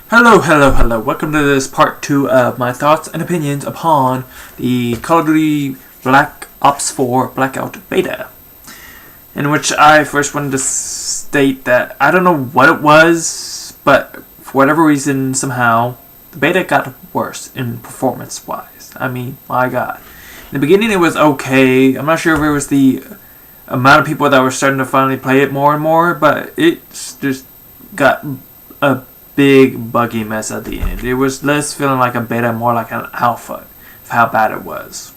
Hello. Welcome to this part 2 of my thoughts and opinions upon the Call of Duty Black Ops 4 Blackout beta. In which I first wanted to state that I don't know what it was, but for whatever reason, somehow, the beta got worse in performance-wise. I mean, my god. In the beginning it was okay. I'm not sure if it was the amount of people that were starting to finally play it more and more, but it just got a big buggy mess at the end. It was less feeling like a beta, more like an alpha of how bad it was.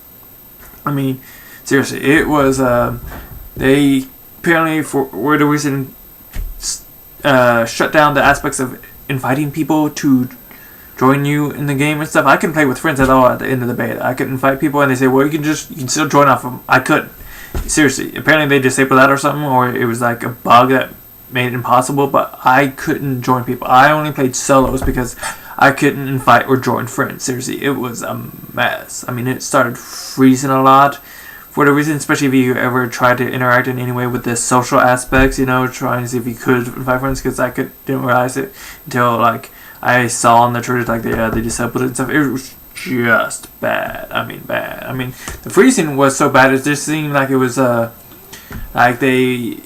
I mean, seriously, it was, they apparently, for whatever reason, shut down the aspects of inviting people to join you in the game and stuff. I couldn't play with friends at all at the end of the beta. I could invite people and they say, well, you can still join off of them. I couldn't. Seriously, apparently they disabled that or something, or it was like a bug that made it impossible, but I couldn't join people. I only played solos because I couldn't invite or join friends. Seriously, it was a mess. I mean, it started freezing a lot for the reason, especially if you ever tried to interact in any way with the social aspects, you know, trying to see if you could invite friends, because didn't realize it until, like, I saw on the Twitter, like, they disabled it and stuff. It was just bad. I mean, bad. I mean, the freezing was so bad, it just seemed like it was, like they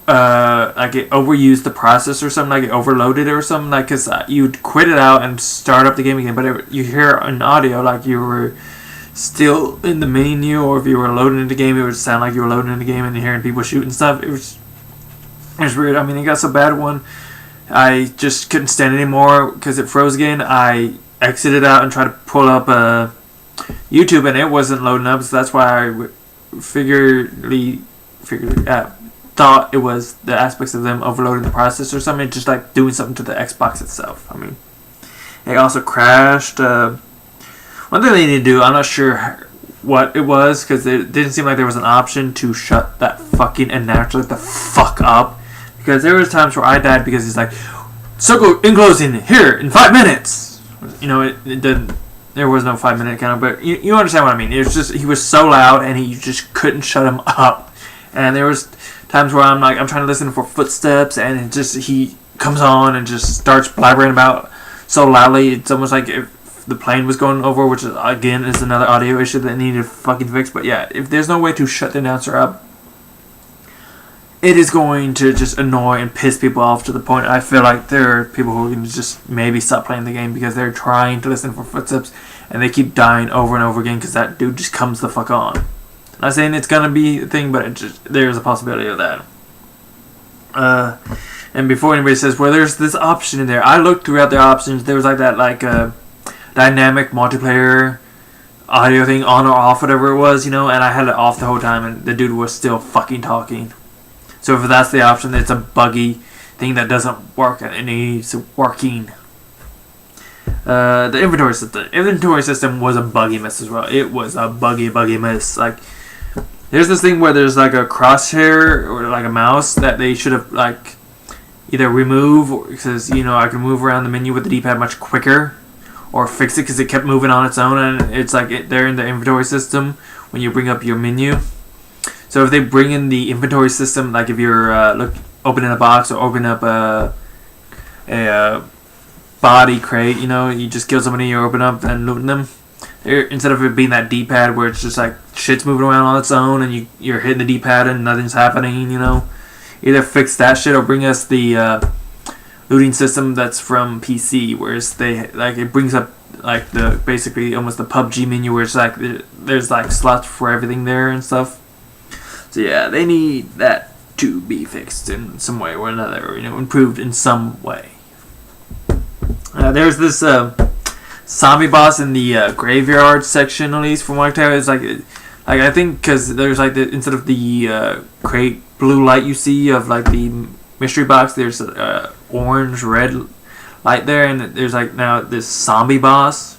like it overused the process or something, like it overloaded it or something, like, because you'd quit it out and start up the game again, but you hear an audio like you were still in the menu, or if you were loading into the game, it would sound like you were loading in the game and you're hearing people shoot and stuff. It was weird. I mean, it got so bad one, I just couldn't stand it anymore because it froze again. I exited out and tried to pull up YouTube, and it wasn't loading up, so that's why I thought it was the aspects of them overloading the process or something, just like doing something to the Xbox itself. I mean, it also crashed. One thing they need to do, I'm not sure what it was, because it didn't seem like there was an option to shut that fucking announcer the fuck up, because there was times where I died because he's like, circle in closing here in 5 minutes. You know, it didn't. There was no 5-minute counter, but you understand what I mean. It was just, he was so loud and he just couldn't shut him up. And there was times where I'm trying to listen for footsteps, and it just, he comes on and just starts blabbering about so loudly. It's almost like if the plane was going over, which is, again, is another audio issue that needed fucking fixed. But yeah, if there's no way to shut the announcer up, it is going to just annoy and piss people off to the point I feel like there are people who can just maybe stop playing the game because they're trying to listen for footsteps and they keep dying over and over again because that dude just comes the fuck on. I'm not saying it's gonna be a thing, but there's a possibility of that. And before anybody says, well, there's this option in there, I looked throughout the options. There was like that, dynamic multiplayer audio thing, on or off, whatever it was, you know, and I had it off the whole time, and the dude was still fucking talking. So if that's the option, it's a buggy thing that doesn't work, and it needs working. The inventory system was a buggy mess as well. It was a buggy mess. Like, there's this thing where there's like a crosshair or like a mouse that they should have like either remove, because, you know, I can move around the menu with the D-pad much quicker, or fix it because it kept moving on its own, and it's like they're in the inventory system when you bring up your menu. So if they bring in the inventory system, like if you're opening a box or opening up a body crate, you know, you just kill somebody, you open up and looting them. Instead of it being that D-pad where it's just like shit's moving around on its own and you're hitting the D-pad and nothing's happening, you know. Either fix that shit or bring us the looting system that's from PC, where it brings up like the basically almost the PUBG menu where it's like there's like slots for everything there and stuff. So yeah, they need that to be fixed in some way or another, or, you know, improved in some way. There's this zombie boss in the graveyard section, at least from what I can tell. It's like I think because there's like instead of the crate blue light you see of like the mystery box, there's orange red light there, and there's like now this zombie boss.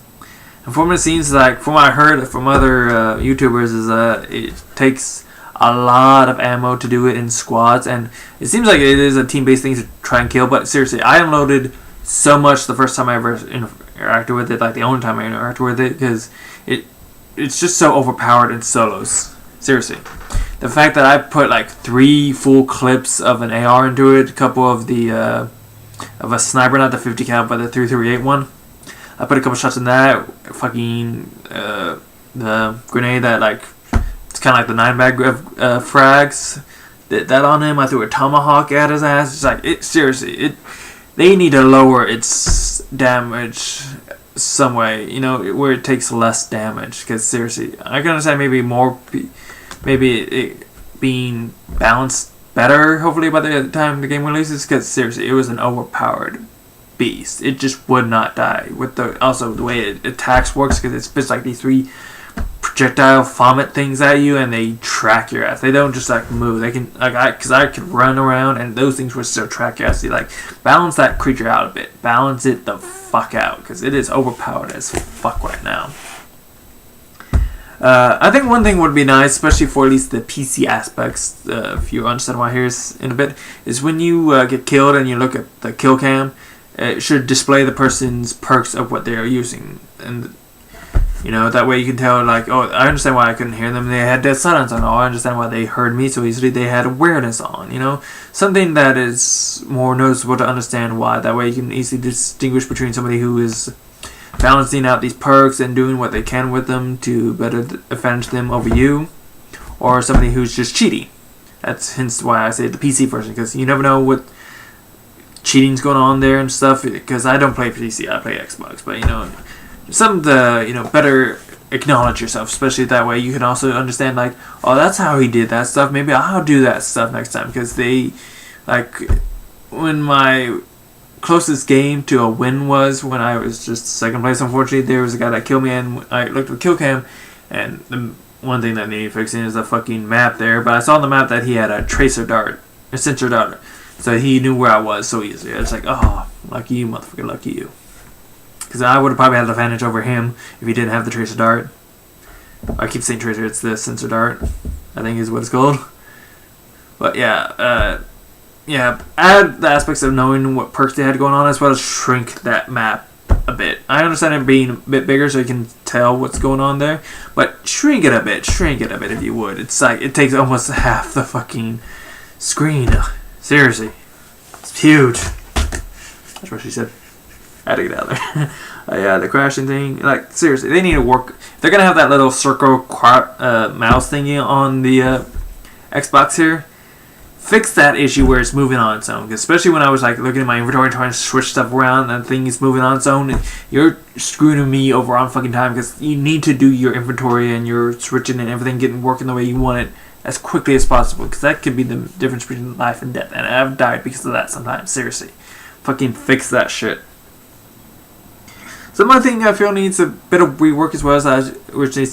And from what it seems like, from what I heard from other YouTubers, is it takes a lot of ammo to do it in squads, and it seems like it is a team-based thing to try and kill. But seriously, I unloaded so much the first time I ever interacted with it, like the only time I interacted with it, because it's just so overpowered in solos. Seriously, the fact that I put like 3 full clips of an AR into it, a couple of the of a sniper, not the 50 cal, but the 338 one. I put a couple shots in that. Fucking the grenade that like it's kind of like the 9-bag of frags. Did that on him. I threw a tomahawk at his ass. It's like seriously. They need to lower its damage some way, where it takes less damage. Because seriously, I can understand maybe it being balanced better, hopefully by the time the game releases. Because seriously, it was an overpowered beast. It just would not die. With the way it attacks works, because it spits like these 3 projectile vomit things at you, and they track your ass. They don't just like move. They can because I could run around, and those things would still track your ass. So, like, balance that creature out a bit. Balance it the fuck out, because it is overpowered as fuck right now. I think one thing would be nice, especially for at least the PC aspects, if you understand why here's in a bit, is when you get killed and you look at the kill cam, it should display the person's perks of what they are using, and that way you can tell, like, oh, I understand why I couldn't hear them. They had dead silence on. Oh, I understand why they heard me so easily. They had awareness on, something that is more noticeable to understand why. That way you can easily distinguish between somebody who is balancing out these perks and doing what they can with them to better advantage them over you, or somebody who's just cheating. That's hence why I say the PC version, because you never know what cheating's going on there and stuff, because I don't play PC, I play Xbox, but something to better acknowledge yourself, especially that way you can also understand, like, oh, that's how he did that stuff, maybe I'll do that stuff next time. Because they, like, when my closest game to a win was when I was just second place, unfortunately, there was a guy that killed me, and I looked at the kill cam, and the one thing that needed fixing is the fucking map there, but I saw on the map that he had a sensor dart, so he knew where I was so easily. I was like, oh, lucky you, motherfucker, lucky you. Because I would have probably had an advantage over him if he didn't have the tracer dart. I keep saying tracer, it's the sensor dart, I think is what it's called. But yeah, add the aspects of knowing what perks they had going on, as well as shrink that map a bit. I understand it being a bit bigger so you can tell what's going on there, but shrink it a bit if you would. It's like, it takes almost half the fucking screen. Seriously. It's huge. That's what she said. I had to get out of there. Yeah, the crashing thing. Like, seriously, they need to work. They're going to have that little circle mouse thingy on the Xbox here. Fix that issue where it's moving on its own. Because especially when I was like looking at my inventory and trying to switch stuff around and the thing is moving on its own, you're screwing me over on fucking time, because you need to do your inventory and your switching and everything getting working the way you want it as quickly as possible. Because that could be the difference between life and death. And I've died because of that sometimes. Seriously. Fucking fix that shit. So one thing I feel needs a bit of rework as well, as I originally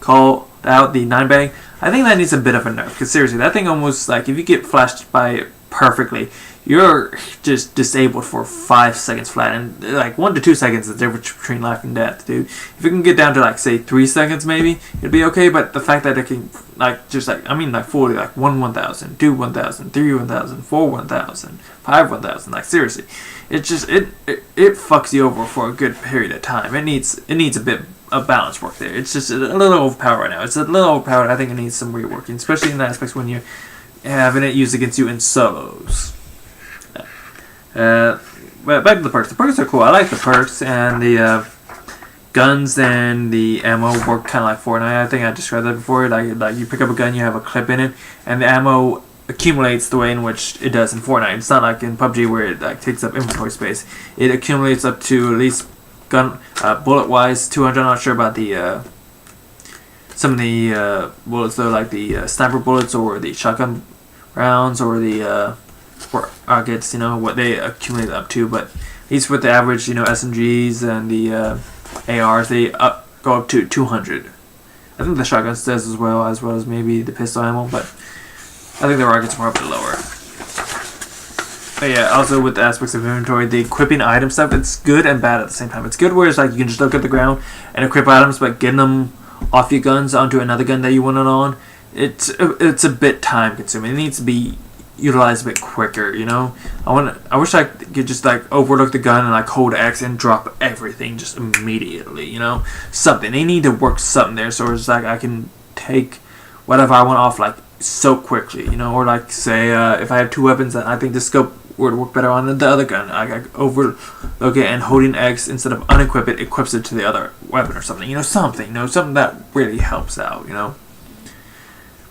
called out the 9-bag. I think that needs a bit of a nerf, because seriously, that thing almost, like, if you get flashed by it perfectly, you're just disabled for 5 seconds flat, and like 1 to 2 seconds is the difference between life and death, dude. If you can get down to like, say, 3 seconds maybe, it'd be okay. But the fact that it can, like, just like, I mean, like fully, like 1 1000, 2 1000, 3 1000, 4 1000, 5 1000, like seriously, it just it fucks you over for a good period of time. It needs a bit of balance work there. It's just a little overpowered right now. It's a little overpowered. I think it needs some reworking, especially in the aspects when you're having it used against you in solos. But back to the perks. The perks are cool. I like the perks, and the guns and the ammo work kind of like Fortnite. I think I described that before. Like you pick up a gun, you have a clip in it, and the ammo accumulates the way in which it does in Fortnite. It's not like in PUBG where it like takes up inventory space. It accumulates up to at least gun bullet wise 200. I'm not sure about the some of the bullets though, like the sniper bullets or the shotgun rounds or the rockets, you know, what they accumulate up to. But at least with the average, you know, SMGs and the ARs, they go up to 200. I think the shotguns does as well as maybe the pistol ammo, but I think the rockets are probably lower. But yeah, also with the aspects of inventory, the equipping item stuff, it's good and bad at the same time. It's good where it's like you can just look at the ground and equip items, but getting them off your guns onto another gun that you want it on, it's a bit time consuming. It needs to be utilized a bit quicker, you know. I wish I could just like overlook the gun and like hold X and drop everything just immediately, you know. Something they need to work something there, so it's like I can take whatever I want off like so quickly, you know. Or like say if I have two weapons, and I think the scope would work better on the other gun. I overlook it and holding X instead of unequip it equips it to the other weapon or something. Something that really helps out.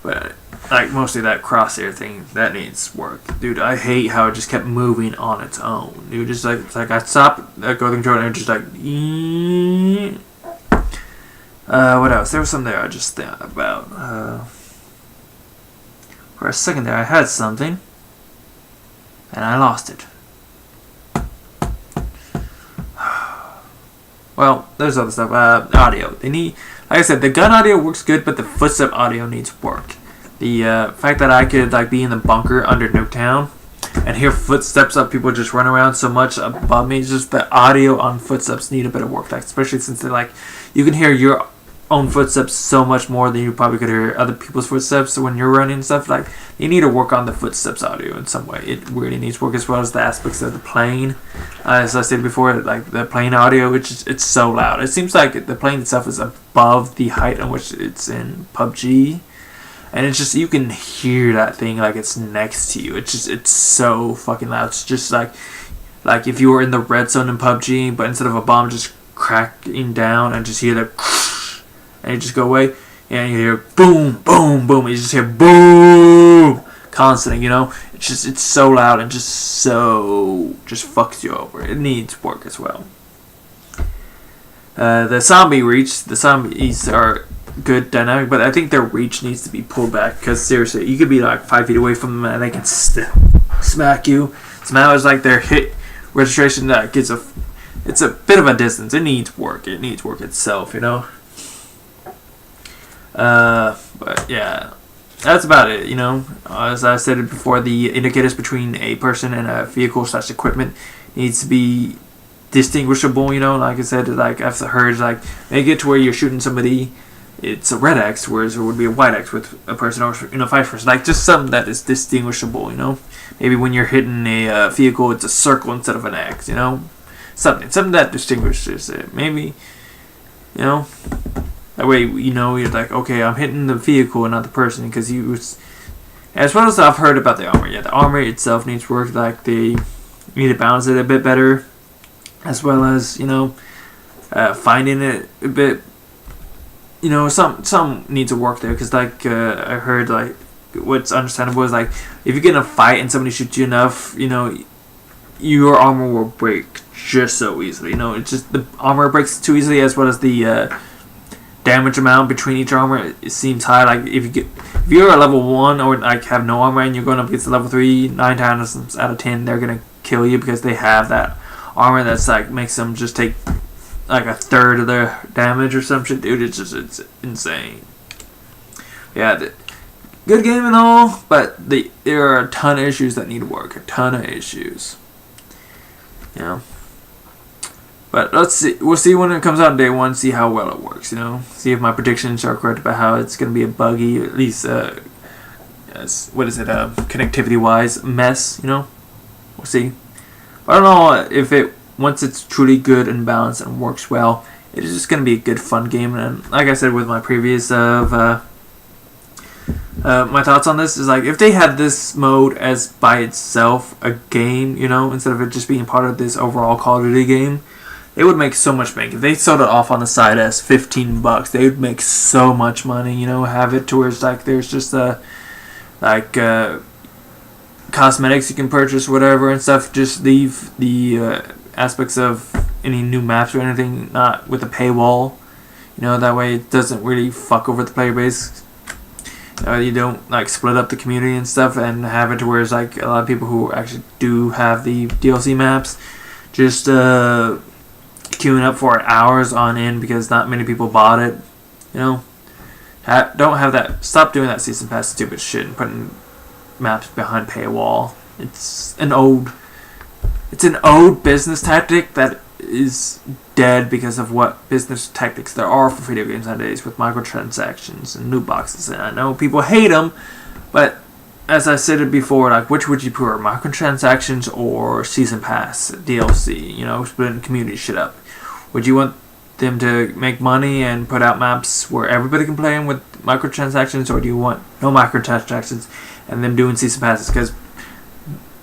But like mostly that crosshair thing that needs work, dude. I hate how it just kept moving on its own, dude. Just like it's like I stopped go the controller and it just like. What else? There was something there I just thought about. For a second there, I had something, and I lost it. Well, there's other stuff. Audio. They need, like I said, the gun audio works good, but the footstep audio needs work. The fact that I could like be in the bunker under Nuketown and hear footsteps of people just run around so much above me, just the audio on footsteps need a bit of work. Like especially since they're like, you can hear your own footsteps so much more than you probably could hear other people's footsteps when you're running and stuff. Like you need to work on the footsteps audio in some way. It really needs work, as well as the aspects of the plane. As I said before, like the plane audio, it's so loud. It seems like the plane itself is above the height on which it's in PUBG, and it's just, you can hear that thing like it's next to you. It's so fucking loud. It's just like if you were in the red zone in PUBG, but instead of a bomb just cracking down and just hear the and you just go away, and you hear boom, boom, boom. You just hear boom, constantly. It's so loud and just fucks you over. It needs work as well. The zombies are good dynamic, but I think their reach needs to be pulled back, because seriously, you could be like 5 feet away from them and they can still smack you. So now it's like their hit registration that gets it's a bit of a distance. It needs work. It needs work itself. But yeah, that's about it. As I said before, the indicators between a person and a vehicle / equipment needs to be distinguishable. Like I said, like I've heard, like they get to where you're shooting somebody, it's a red X, whereas it would be a white X with a person or vice versa. Like just something that is distinguishable. Maybe when you're hitting a vehicle, it's a circle instead of an X. Something that distinguishes it. Maybe that way, you're like, okay, I'm hitting the vehicle and not the person, because as well as I've heard about the armor. Yeah, the armor itself needs work. Like they need to balance it a bit better, as well as finding it a bit. Some needs to work there, because like I heard, like what's understandable is like if you get in a fight and somebody shoots you enough, your armor will break just so easily. It's just the armor breaks too easily, as well as the damage amount between each armor, it seems high. Like if you're a level 1 or like have no armor and you're going up against a level 3, 9 times out of 10 they're gonna kill you, because they have that armor that's like makes them just take like a third of their damage or some shit. Dude, it's insane. Yeah, good game and all, but there are a ton of issues that need work. A ton of issues. But let's see. We'll see when it comes out on day 1. See how well it works. See if my predictions are correct about how it's going to be a buggy, at least connectivity wise mess. We'll see. But I don't know if once it's truly good and balanced and works well, it is just going to be a good fun game. And like I said with my previous my thoughts on this is like, if they had this mode as by itself a game, instead of it just being part of this overall Call of Duty game, it would make so much bank. If they sold it off on the side as $15, they would make so much money. Have it to where it's like there's just cosmetics you can purchase, whatever and stuff. Just leave the aspects of any new maps or anything not with a paywall. That way it doesn't really fuck over the player base. You don't like split up the community and stuff, and have it to where it's like a lot of people who actually do have the DLC maps just queuing up for hours on end because not many people bought it. Don't have that. Stop doing that season pass stupid shit and putting maps behind paywall. It's an old business tactic that is dead because of what business tactics there are for video games nowadays with microtransactions and loot boxes. And I know people hate them, but as I said it before, like, which would you prefer, microtransactions or season pass DLC? Splitting community shit up. Would you want them to make money and put out maps where everybody can play them with microtransactions, or do you want no microtransactions and them doing season passes? Because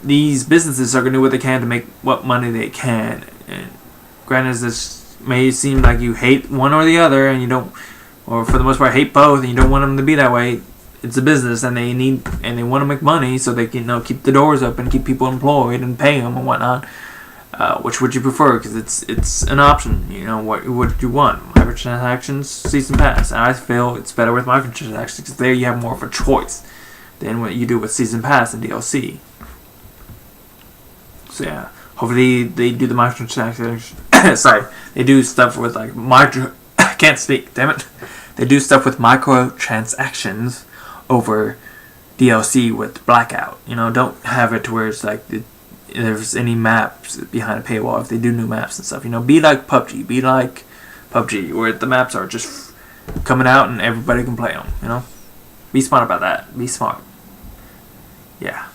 these businesses are going to do what they can to make what money they can. And granted, this may seem like you hate one or the other, and you don't, or for the most part hate both, and you don't want them to be that way. It's a business, and they want to make money, so they can keep the doors open, keep people employed, and pay them and whatnot. Which would you prefer? Because it's an option. What would you want? Microtransactions, season pass. And I feel it's better with microtransactions because there you have more of a choice than what you do with season pass and DLC. So yeah, hopefully they do the microtransactions. Sorry, they do stuff with like I can't speak. Damn it. They do stuff with microtransactions over DLC with Blackout. Don't have it to where it's like there's any maps behind a paywall if they do new maps and stuff. Be like PUBG. Be like PUBG, where the maps are just coming out and everybody can play them. Be smart about that. Be smart. Yeah.